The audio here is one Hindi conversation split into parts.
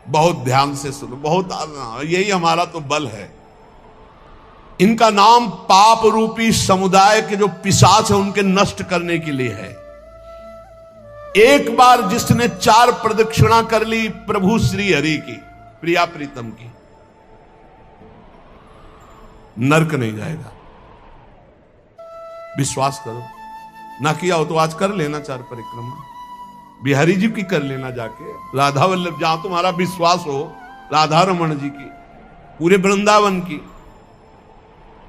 बहुत ध्यान से सुनो, बहुत, यही हमारा तो बल है। इनका नाम पाप रूपी समुदाय के जो पिशाच है उनके नष्ट करने के लिए है। एक बार जिसने 4 प्रदक्षिणा कर ली प्रभु श्री हरि की, प्रिया प्रीतम की, नरक नहीं जाएगा। विश्वास करो, ना किया हो तो आज कर लेना 4 परिक्रमा, बिहारी जी की कर लेना जाके, राधा वल्लभ, जहां तुम्हारा विश्वास हो, राधा रमन जी की, पूरे वृंदावन की।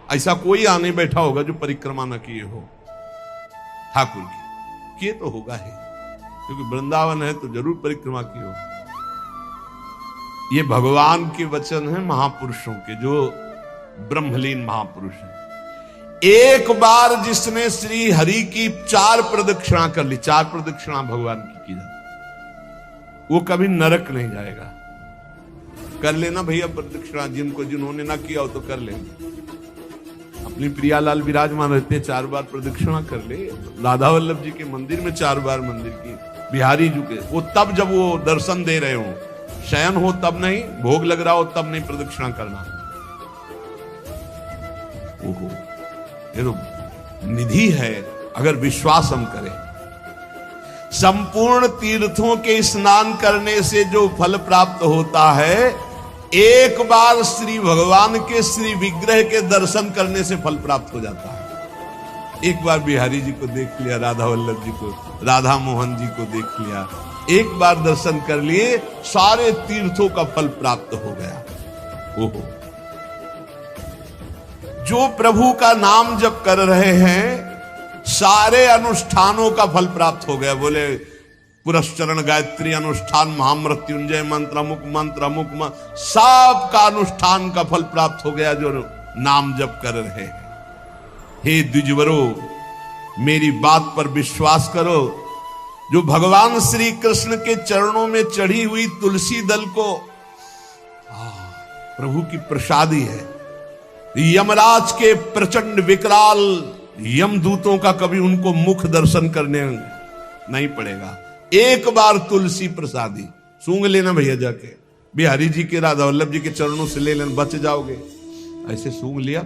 ऐसा कोई आने बैठा होगा जो परिक्रमा न किए हो ठाकुर की, किए तो होगा ही, क्योंकि वृंदावन है तो जरूर परिक्रमा की हो। ये भगवान के वचन है महापुरुषों के, जो ब्रह्मलीन महापुरुष हैं। एक बार जिसने श्री हरि की 4 प्रदक्षिणा कर ली, 4 प्रदक्षिणा भगवान की जाती, वो कभी नरक नहीं जाएगा। कर लेना भैया प्रदक्षिणा, जिन्होंने ना किया हो तो कर लेना। अपनी प्रियालाल विराजमान रहते हैं, 4 बार प्रदक्षिणा कर ले। राधा वल्लभ जी के मंदिर में 4 बार मंदिर की, बिहारी जी के, वो तब जब वो दर्शन दे रहे हो, शयन हो तब नहीं, भोग लग रहा हो तब नहीं प्रदक्षिणा करना। ओहो, ये तो निधि है अगर विश्वास हम करें। संपूर्ण तीर्थों के स्नान करने से जो फल प्राप्त होता है, एक बार श्री भगवान के श्री विग्रह के दर्शन करने से फल प्राप्त हो जाता है। एक बार बिहारी जी को देख लिया, राधा वल्लभ जी को, राधा मोहन जी को देख लिया, एक बार दर्शन कर लिए, सारे तीर्थों का फल प्राप्त हो गया। ओहो, जो प्रभु का नाम जप कर रहे हैं, सारे अनुष्ठानों का फल प्राप्त हो गया। बोले पुरस्चरण गायत्री अनुष्ठान, महामृत्युंजय मंत्र, अमुक सब का अनुष्ठान का फल प्राप्त हो गया जो नाम जप कर रहे हैं। हे द्विजवरो, मेरी बात पर विश्वास करो। जो भगवान श्री कृष्ण के चरणों में चढ़ी हुई तुलसी दल को प्रभु की प्रसादी है। यमराज के प्रचंड विकराल यमदूतों का कभी उनको मुख दर्शन करने नहीं पड़ेगा। एक बार तुलसी प्रसादी सूंघ लेना भैया, जाके बिहारी जी के, राधा वल्लभ जी के चरणों से ले लेना, बच जाओगे। ऐसे सूंघ लिया,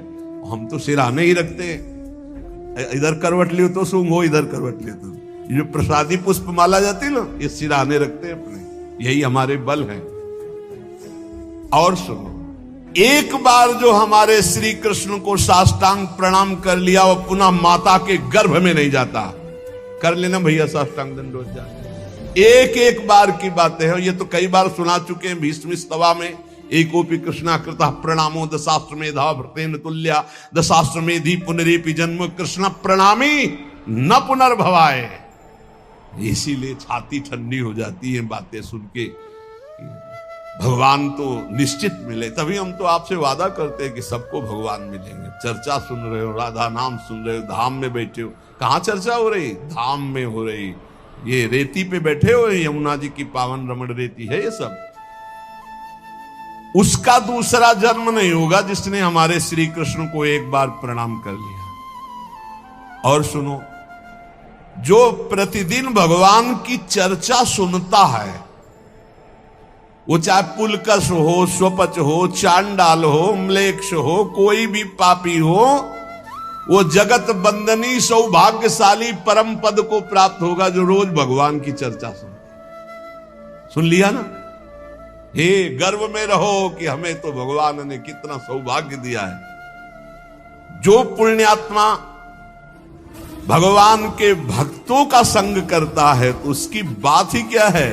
हम तो सिराने ही रखते हैं, इधर करवट लियो तो सूंघो, इधर करवट लियो तो। ये जो प्रसादी पुष्प माला जाती है ना, ये सिराने रखते हैं अपने, यही हमारे बल है। और सुनो, एक बार जो हमारे श्री कृष्ण को साष्टांग प्रणाम कर लिया, वो पुनः माता के गर्भ में नहीं जाता। कर लेना भैया साष्टांग दंडोत जाके। एक बार की बातें हैं, ये तो कई बार सुना चुके हैं भीष्म स्तवा में। एकोपि कृष्णा कृतः प्रणामो दशाश्वमेधा भृतेन तुल्या, दशाश्वमेधि पुनरेपि जन्म कृष्ण प्रणामी न पुनर्भवाय। इसीलिए छाती ठंडी हो जाती है बातें सुन के। भगवान तो निश्चित मिले, तभी हम तो आपसे वादा करते हैं कि सबको भगवान मिलेंगे। चर्चा सुन रहे हो, राधा नाम सुन रहे हो, धाम में बैठे हो। कहां चर्चा हो रही? धाम में हो रही। ये रेती पे बैठे हो, यमुना जी की पावन रमण रेती है ये सब। उसका दूसरा जन्म नहीं होगा जिसने हमारे श्री कृष्ण को एक बार प्रणाम कर लिया। और सुनो, जो प्रतिदिन भगवान की चर्चा सुनता है, वो चाहे पुलकस हो, स्वपच हो, चांडाल हो, म्लेच्छ हो, कोई भी पापी हो, वो जगत बंदनी सौभाग्यशाली परम पद को प्राप्त होगा जो रोज भगवान की चर्चा सुन लिया ना। हे, गर्व में रहो कि हमें तो भगवान ने कितना सौभाग्य दिया है। जो पुण्यात्मा भगवान के भक्तों का संग करता है तो उसकी बात ही क्या है।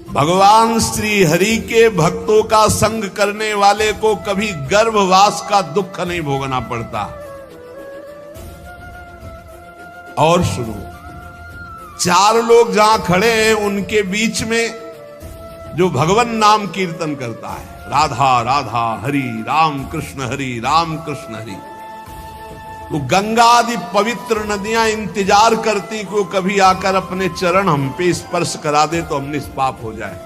भगवान श्री हरि के भक्तों का संग करने वाले को कभी गर्भवास का दुख नहीं भोगना पड़ता। और सुनो, 4 लोग जहां खड़े हैं उनके बीच में जो भगवान नाम कीर्तन करता है, राधा राधा हरि राम कृष्ण हरि राम कृष्ण हरि, तो गंगा आदि पवित्र नदियां इंतजार करती को कभी आकर अपने चरण हम पे स्पर्श करा दे तो हम निष्पाप हो जाए।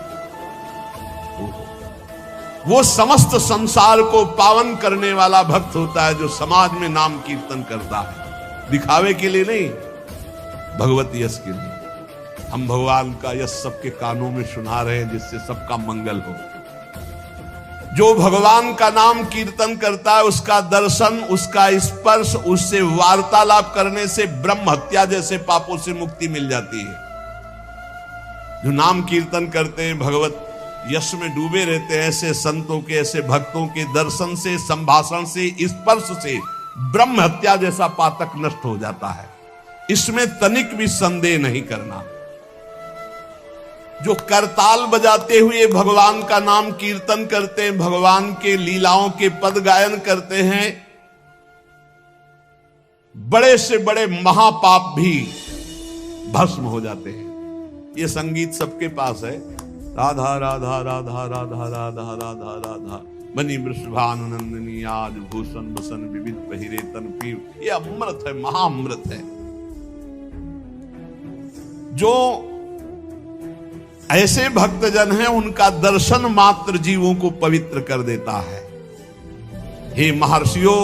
वो समस्त संसार को पावन करने वाला भक्त होता है जो समाज में नाम कीर्तन करता है, दिखावे के लिए नहीं, भगवत यश के लिए। हम भगवान का यश सबके कानों में सुना रहे हैं जिससे सबका मंगल हो। जो भगवान का नाम कीर्तन करता है उसका दर्शन, उसका स्पर्श, उससे वार्तालाप करने से ब्रह्म हत्या जैसे पापों से मुक्ति मिल जाती है। जो नाम कीर्तन करते हैं, भगवत यश में डूबे रहते हैं, ऐसे संतों के, ऐसे भक्तों के दर्शन से, संभाषण से, स्पर्श से ब्रह्म हत्या जैसा पातक नष्ट हो जाता है। इसमें तनिक भी संदेह नहीं करना। जो करताल बजाते हुए भगवान का नाम कीर्तन करते हैं, भगवान के लीलाओं के पद गायन करते हैं, बड़े से बड़े महापाप भी भस्म हो जाते हैं। ये संगीत सबके पास है। राधा राधा राधा राधा राधा राधा राधा बनी वृषभानुनंदिनी आज भूषण बसन विविध पहिरे तन पीव। ये अमृत है, महाअमृत है। जो ऐसे भक्तजन हैं उनका दर्शन मात्र जीवों को पवित्र कर देता है। हे महर्षियों,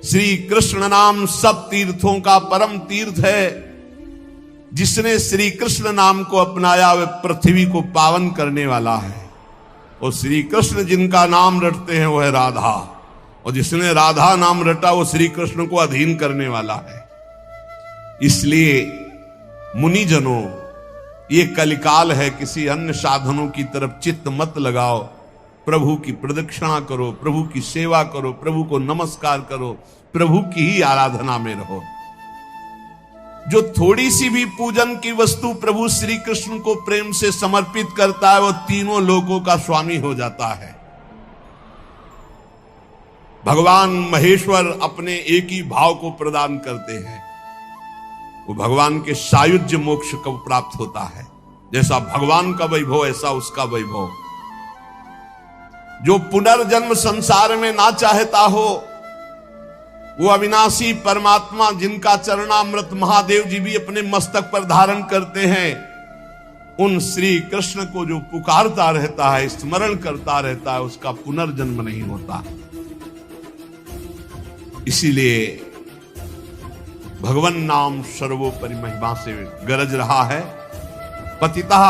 श्री कृष्ण नाम सब तीर्थों का परम तीर्थ है। जिसने श्री कृष्ण नाम को अपनाया वह पृथ्वी को पावन करने वाला है। और श्री कृष्ण जिनका नाम रटते हैं वह राधा, और जिसने राधा नाम रटा वो श्री कृष्ण को अधीन करने वाला है। इसलिए मुनिजनों, ये कलिकाल है, किसी अन्य साधनों की तरफ चित्त मत लगाओ। प्रभु की प्रदक्षिणा करो, प्रभु की सेवा करो, प्रभु को नमस्कार करो, प्रभु की ही आराधना में रहो। जो थोड़ी सी भी पूजन की वस्तु प्रभु श्री कृष्ण को प्रेम से समर्पित करता है वो तीनों लोकों का स्वामी हो जाता है। भगवान महेश्वर अपने एक ही भाव को प्रदान करते हैं, वो भगवान के सायुज्य मोक्ष को प्राप्त होता है। जैसा भगवान का वैभव ऐसा उसका वैभव। जो पुनर्जन्म संसार में ना चाहता हो, वो अविनाशी परमात्मा जिनका चरणामृत महादेव जी भी अपने मस्तक पर धारण करते हैं, उन श्री कृष्ण को जो पुकारता रहता है, स्मरण करता रहता है, उसका पुनर्जन्म नहीं होता। इसीलिए भगवन नाम सर्वोपरि महिमा से गरज रहा है। पतितः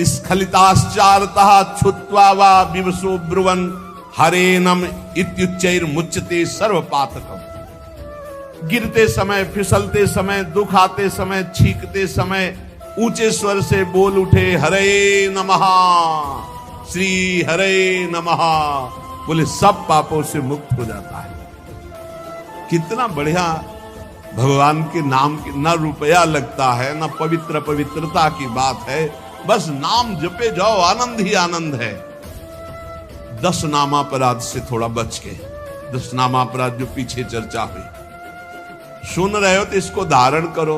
स्खलिताश्चारतः छुत्वा वा विवशो ब्रुवन् हरेनम इत्युच्चैर मुच्यते सर्व पातकम। गिरते समय, फिसलते समय, दुख आते समय, छींकते समय ऊंचे स्वर से बोल उठे हरे नमः, श्री हरे नमः, बोले सब पापों से मुक्त हो जाता है। कितना बढ़िया भगवान के नाम की न रुपया लगता है, न पवित्र पवित्रता की बात है, बस नाम जपे जाओ, आनंद ही आनंद है। 10 नामापराध से थोड़ा बच के, 10 नामापराध जो पीछे चर्चा हुई, सुन रहे हो तो इसको धारण करो।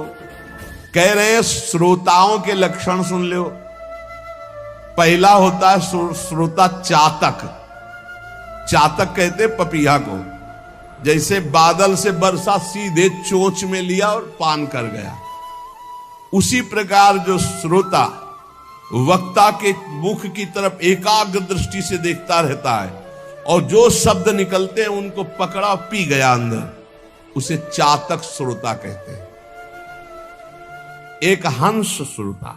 कह रहे हैं श्रोताओं के लक्षण सुन लो। पहला होता है श्रोता चातक। चातक कहते पपीहा को। जैसे बादल से बरसा सीधे चोंच में लिया और पान कर गया, उसी प्रकार जो श्रोता वक्ता के मुख की तरफ एकाग्र दृष्टि से देखता रहता है और जो शब्द निकलते हैं उनको पकड़ा पी गया अंदर, उसे चातक श्रोता कहते हैं। एक हंस श्रोता।